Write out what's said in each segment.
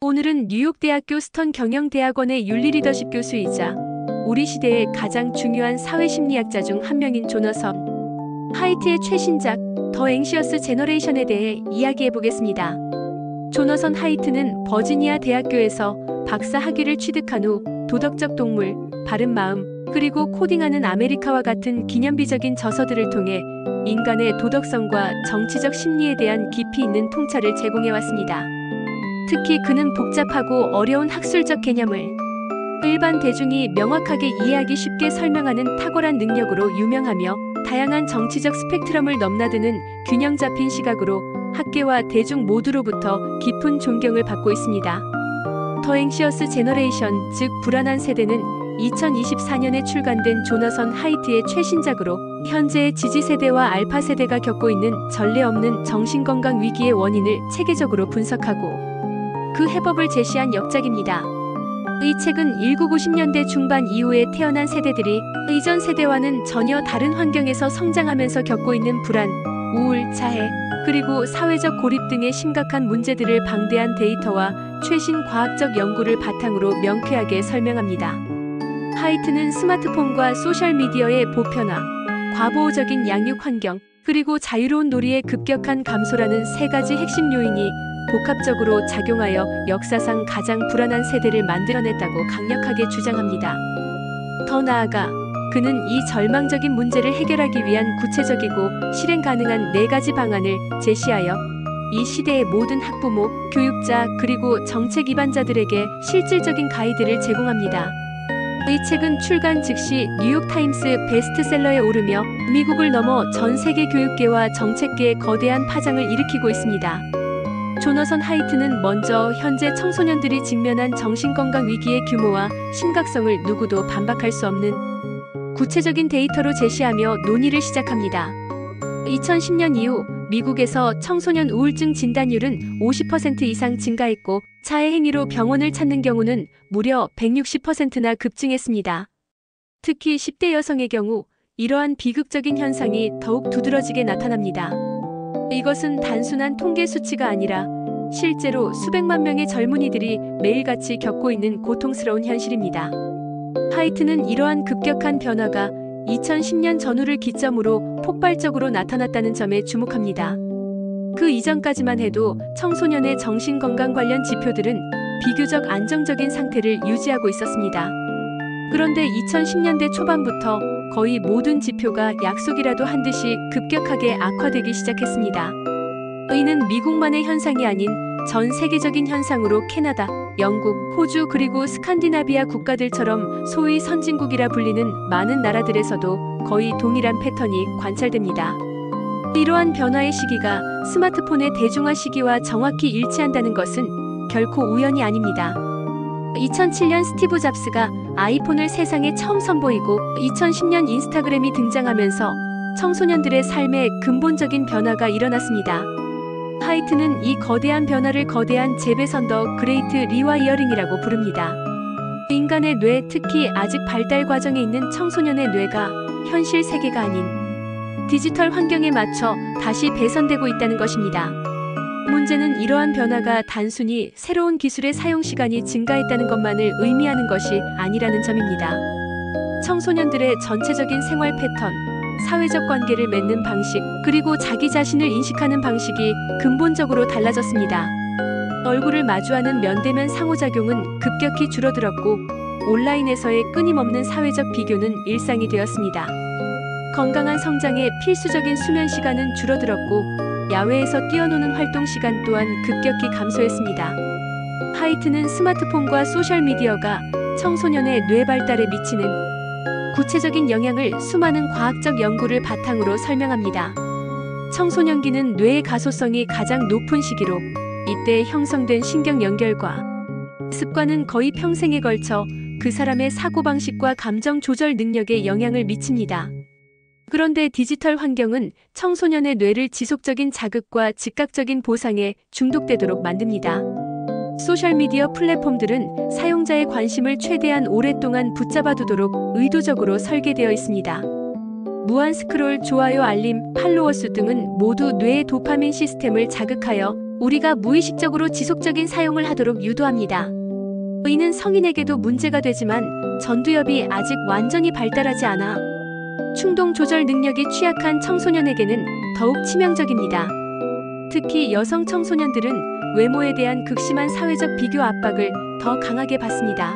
오늘은 뉴욕대학교 스턴 경영대학원의 윤리리더십 교수이자 우리 시대의 가장 중요한 사회심리학자 중 한 명인 조너선 하이트의 최신작 더 앵시어스 제너레이션에 대해 이야기해보겠습니다. 조너선 하이트는 버지니아 대학교에서 박사 학위를 취득한 후 도덕적 동물, 바른마음, 그리고 코딩하는 아메리카와 같은 기념비적인 저서들을 통해 인간의 도덕성과 정치적 심리에 대한 깊이 있는 통찰을 제공해왔습니다. 특히 그는 복잡하고 어려운 학술적 개념을 일반 대중이 명확하게 이해하기 쉽게 설명하는 탁월한 능력으로 유명하며 다양한 정치적 스펙트럼을 넘나드는 균형 잡힌 시각으로 학계와 대중 모두로부터 깊은 존경을 받고 있습니다. 더 앵시어스 제너레이션, 즉 불안한 세대는 2024년에 출간된 조너선 하이트의 최신작으로 현재의 지지 세대와 알파 세대가 겪고 있는 전례 없는 정신건강 위기의 원인을 체계적으로 분석하고 그 해법을 제시한 역작입니다. 이 책은 1990년대 중반 이후에 태어난 세대들이 이전 세대와는 전혀 다른 환경에서 성장하면서 겪고 있는 불안, 우울, 자해, 그리고 사회적 고립 등의 심각한 문제들을 방대한 데이터와 최신 과학적 연구를 바탕으로 명쾌하게 설명합니다. 하이트는 스마트폰과 소셜미디어의 보편화, 과보호적인 양육 환경, 그리고 자유로운 놀이의 급격한 감소라는 세 가지 핵심 요인이 복합적으로 작용하여 역사상 가장 불안한 세대를 만들어냈다고 강력하게 주장합니다. 더 나아가 그는 이 절망적인 문제를 해결하기 위한 구체적이고 실행 가능한 4가지 방안을 제시하여 이 시대의 모든 학부모, 교육자, 그리고 정책 입안자들에게 실질적인 가이드를 제공합니다. 이 책은 출간 즉시 뉴욕타임스 베스트셀러에 오르며 미국을 넘어 전 세계 교육계와 정책계에 거대한 파장을 일으키고 있습니다. 조너선 하이트는 먼저 현재 청소년들이 직면한 정신건강 위기의 규모와 심각성을 누구도 반박할 수 없는 구체적인 데이터로 제시하며 논의를 시작합니다. 2010년 이후 미국에서 청소년 우울증 진단율은 50% 이상 증가했고 자해 행위로 병원을 찾는 경우는 무려 160%나 급증했습니다. 특히 10대 여성의 경우 이러한 비극적인 현상이 더욱 두드러지게 나타납니다. 이것은 단순한 통계 수치가 아니라 실제로 수백만 명의 젊은이들이 매일같이 겪고 있는 고통스러운 현실입니다. 하이트는 이러한 급격한 변화가 2010년 전후를 기점으로 폭발적으로 나타났다는 점에 주목합니다. 그 이전까지만 해도 청소년의 정신건강 관련 지표들은 비교적 안정적인 상태를 유지하고 있었습니다. 그런데 2010년대 초반부터 거의 모든 지표가 약속이라도 한 듯이 급격하게 악화되기 시작했습니다. 이는 미국만의 현상이 아닌 전 세계적인 현상으로 캐나다, 영국, 호주 그리고 스칸디나비아 국가들처럼 소위 선진국이라 불리는 많은 나라들에서도 거의 동일한 패턴이 관찰됩니다. 이러한 변화의 시기가 스마트폰의 대중화 시기와 정확히 일치한다는 것은 결코 우연이 아닙니다. 2007년 스티브 잡스가 아이폰을 세상에 처음 선보이고 2010년 인스타그램이 등장하면서 청소년들의 삶에 근본적인 변화가 일어났습니다. 하이트는 이 거대한 변화를 거대한 재배선 더 그레이트 리와이어링이라고 부릅니다. 인간의 뇌, 특히 아직 발달 과정에 있는 청소년의 뇌가 현실 세계가 아닌 디지털 환경에 맞춰 다시 배선되고 있다는 것입니다. 문제는 이러한 변화가 단순히 새로운 기술의 사용 시간이 증가했다는 것만을 의미하는 것이 아니라는 점입니다. 청소년들의 전체적인 생활 패턴, 사회적 관계를 맺는 방식, 그리고 자기 자신을 인식하는 방식이 근본적으로 달라졌습니다. 얼굴을 마주하는 면대면 상호작용은 급격히 줄어들었고 온라인에서의 끊임없는 사회적 비교는 일상이 되었습니다. 건강한 성장에 필수적인 수면 시간은 줄어들었고 야외에서 뛰어노는 활동 시간 또한 급격히 감소했습니다. 하이트는 스마트폰과 소셜미디어가 청소년의 뇌 발달에 미치는 구체적인 영향을 수많은 과학적 연구를 바탕으로 설명합니다. 청소년기는 뇌의 가소성이 가장 높은 시기로 이때 형성된 신경 연결과 습관은 거의 평생에 걸쳐 그 사람의 사고방식과 감정 조절 능력에 영향을 미칩니다. 그런데 디지털 환경은 청소년의 뇌를 지속적인 자극과 즉각적인 보상에 중독되도록 만듭니다. 소셜미디어 플랫폼들은 사용자의 관심을 최대한 오랫동안 붙잡아두도록 의도적으로 설계되어 있습니다. 무한 스크롤, 좋아요, 알림, 팔로워 수 등은 모두 뇌의 도파민 시스템을 자극하여 우리가 무의식적으로 지속적인 사용을 하도록 유도합니다. 이는 성인에게도 문제가 되지만 전두엽이 아직 완전히 발달하지 않아 충동 조절 능력이 취약한 청소년에게는 더욱 치명적입니다. 특히 여성 청소년들은 외모에 대한 극심한 사회적 비교 압박을 더 강하게 받습니다.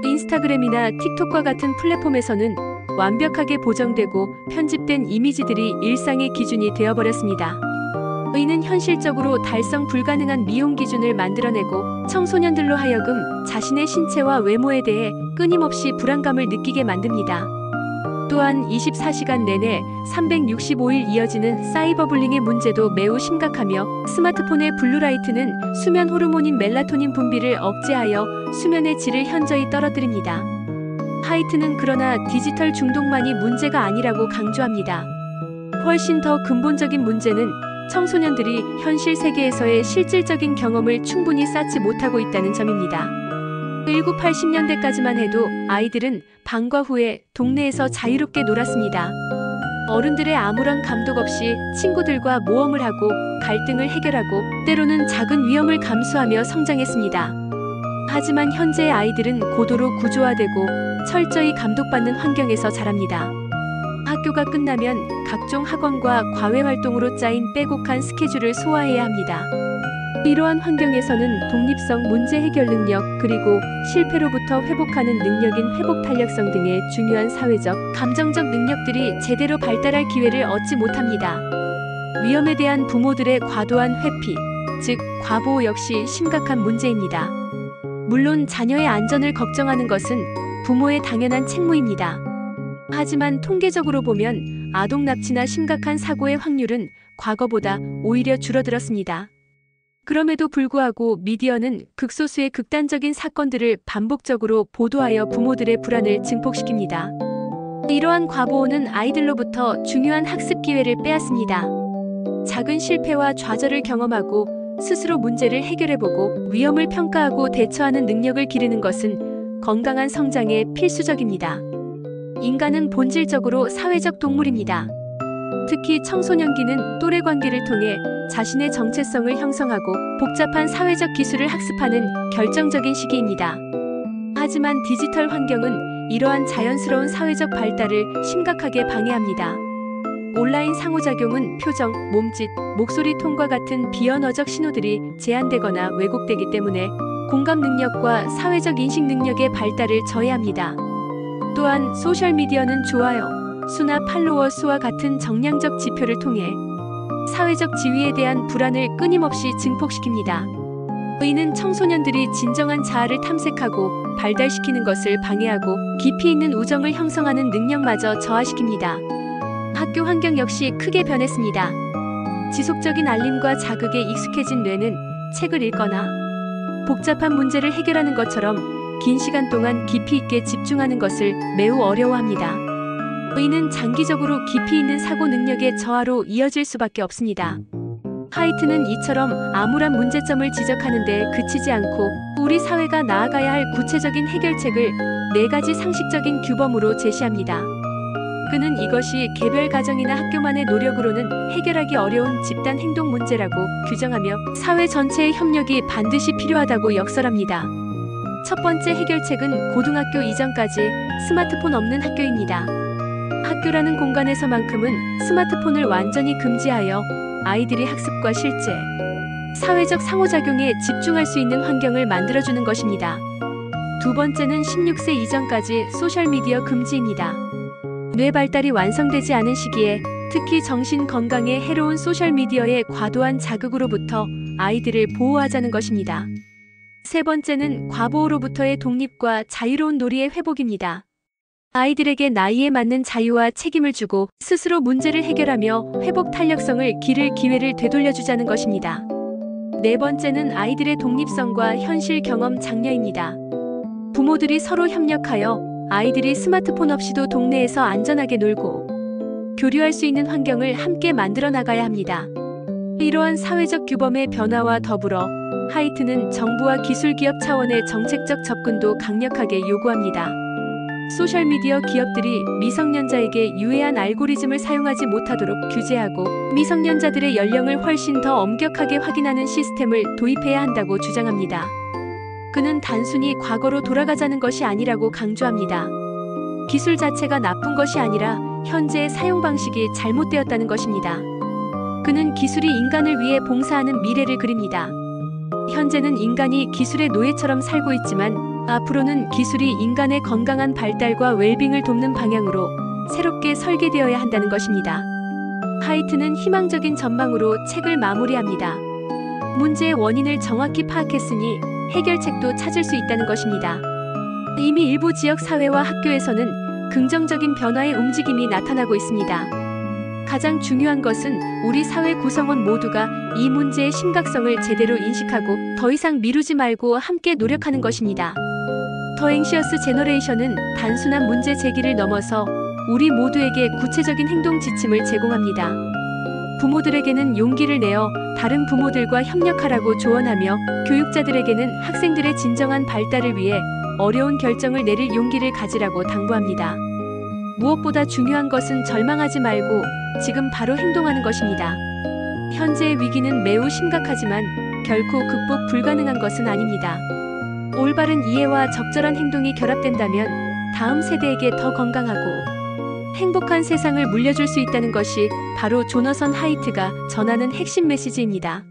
인스타그램이나 틱톡과 같은 플랫폼에서는 완벽하게 보정되고 편집된 이미지들이 일상의 기준이 되어버렸습니다. 이는 현실적으로 달성 불가능한 미용 기준을 만들어내고 청소년들로 하여금 자신의 신체와 외모에 대해 끊임없이 불안감을 느끼게 만듭니다. 또한 24시간 내내 365일 이어지는 사이버불링의 문제도 매우 심각하며 스마트폰의 블루라이트는 수면 호르몬인 멜라토닌 분비를 억제하여 수면의 질을 현저히 떨어뜨립니다. 하이트는 그러나 디지털 중독만이 문제가 아니라고 강조합니다. 훨씬 더 근본적인 문제는 청소년들이 현실 세계에서의 실질적인 경험을 충분히 쌓지 못하고 있다는 점입니다. 1980년대까지만 해도 아이들은 방과 후에 동네에서 자유롭게 놀았습니다. 어른들의 아무런 감독 없이 친구들과 모험을 하고 갈등을 해결하고 때로는 작은 위험을 감수하며 성장했습니다. 하지만 현재의 아이들은 고도로 구조화되고 철저히 감독받는 환경에서 자랍니다. 학교가 끝나면 각종 학원과 과외 활동으로 짜인 빼곡한 스케줄을 소화해야 합니다. 이러한 환경에서는 독립성, 문제 해결 능력, 그리고 실패로부터 회복하는 능력인 회복 탄력성 등의 중요한 사회적, 감정적 능력들이 제대로 발달할 기회를 얻지 못합니다. 위험에 대한 부모들의 과도한 회피, 즉 과보호 역시 심각한 문제입니다. 물론 자녀의 안전을 걱정하는 것은 부모의 당연한 책무입니다. 하지만 통계적으로 보면 아동 납치나 심각한 사고의 확률은 과거보다 오히려 줄어들었습니다. 그럼에도 불구하고 미디어는 극소수의 극단적인 사건들을 반복적으로 보도하여 부모들의 불안을 증폭시킵니다. 이러한 과보호는 아이들로부터 중요한 학습 기회를 빼앗습니다. 작은 실패와 좌절을 경험하고 스스로 문제를 해결해보고 위험을 평가하고 대처하는 능력을 기르는 것은 건강한 성장에 필수적입니다. 인간은 본질적으로 사회적 동물입니다. 특히 청소년기는 또래 관계를 통해 자신의 정체성을 형성하고 복잡한 사회적 기술을 학습하는 결정적인 시기입니다. 하지만 디지털 환경은 이러한 자연스러운 사회적 발달을 심각하게 방해합니다. 온라인 상호작용은 표정, 몸짓, 목소리 톤과 같은 비언어적 신호들이 제한되거나 왜곡되기 때문에 공감 능력과 사회적 인식 능력의 발달을 저해합니다. 또한 소셜미디어는 좋아요 수나 팔로워 수와 같은 정량적 지표를 통해 사회적 지위에 대한 불안을 끊임없이 증폭시킵니다. 이는 청소년들이 진정한 자아를 탐색하고 발달시키는 것을 방해하고 깊이 있는 우정을 형성하는 능력마저 저하시킵니다. 학교 환경 역시 크게 변했습니다. 지속적인 알림과 자극에 익숙해진 뇌는 책을 읽거나 복잡한 문제를 해결하는 것처럼 긴 시간 동안 깊이 있게 집중하는 것을 매우 어려워합니다. 이는 장기적으로 깊이 있는 사고 능력의 저하로 이어질 수밖에 없습니다. 하이트는 이처럼 암울한 문제점을 지적하는 데 그치지 않고 우리 사회가 나아가야 할 구체적인 해결책을 4가지 상식적인 규범으로 제시합니다. 그는 이것이 개별 가정이나 학교만의 노력으로는 해결하기 어려운 집단 행동 문제라고 규정하며 사회 전체의 협력이 반드시 필요하다고 역설합니다. 첫 번째 해결책은 고등학교 이전까지 스마트폰 없는 학교입니다. 학교라는 공간에서만큼은 스마트폰을 완전히 금지하여 아이들이 학습과 실제, 사회적 상호작용에 집중할 수 있는 환경을 만들어주는 것입니다. 두 번째는 16세 이전까지 소셜미디어 금지입니다. 뇌 발달이 완성되지 않은 시기에 특히 정신 건강에 해로운 소셜미디어의 과도한 자극으로부터 아이들을 보호하자는 것입니다. 세 번째는 과보호로부터의 독립과 자유로운 놀이의 회복입니다. 아이들에게 나이에 맞는 자유와 책임을 주고 스스로 문제를 해결하며 회복 탄력성을 기를 기회를 되돌려주자는 것입니다. 네 번째는 아이들의 독립성과 현실 경험 장려입니다. 부모들이 서로 협력하여 아이들이 스마트폰 없이도 동네에서 안전하게 놀고 교류할 수 있는 환경을 함께 만들어 나가야 합니다. 이러한 사회적 규범의 변화와 더불어 하이트는 정부와 기술기업 차원의 정책적 접근도 강력하게 요구합니다. 소셜미디어 기업들이 미성년자에게 유해한 알고리즘을 사용하지 못하도록 규제하고 미성년자들의 연령을 훨씬 더 엄격하게 확인하는 시스템을 도입해야 한다고 주장합니다. 그는 단순히 과거로 돌아가자는 것이 아니라고 강조합니다. 기술 자체가 나쁜 것이 아니라 현재의 사용 방식이 잘못되었다는 것입니다. 그는 기술이 인간을 위해 봉사하는 미래를 그립니다. 현재는 인간이 기술의 노예처럼 살고 있지만 앞으로는 기술이 인간의 건강한 발달과 웰빙을 돕는 방향으로 새롭게 설계되어야 한다는 것입니다. 하이트는 희망적인 전망으로 책을 마무리합니다. 문제의 원인을 정확히 파악했으니 해결책도 찾을 수 있다는 것입니다. 이미 일부 지역 사회와 학교에서는 긍정적인 변화의 움직임이 나타나고 있습니다. 가장 중요한 것은 우리 사회 구성원 모두가 이 문제의 심각성을 제대로 인식하고 더 이상 미루지 말고 함께 노력하는 것입니다. 더 앵시어스 제너레이션은 단순한 문제 제기를 넘어서 우리 모두에게 구체적인 행동 지침을 제공합니다. 부모들에게는 용기를 내어 다른 부모들과 협력하라고 조언하며 교육자들에게는 학생들의 진정한 발달을 위해 어려운 결정을 내릴 용기를 가지라고 당부합니다. 무엇보다 중요한 것은 절망하지 말고 지금 바로 행동하는 것입니다. 현재의 위기는 매우 심각하지만 결코 극복 불가능한 것은 아닙니다. 올바른 이해와 적절한 행동이 결합된다면 다음 세대에게 더 건강하고 행복한 세상을 물려줄 수 있다는 것이 바로 조너선 하이트가 전하는 핵심 메시지입니다.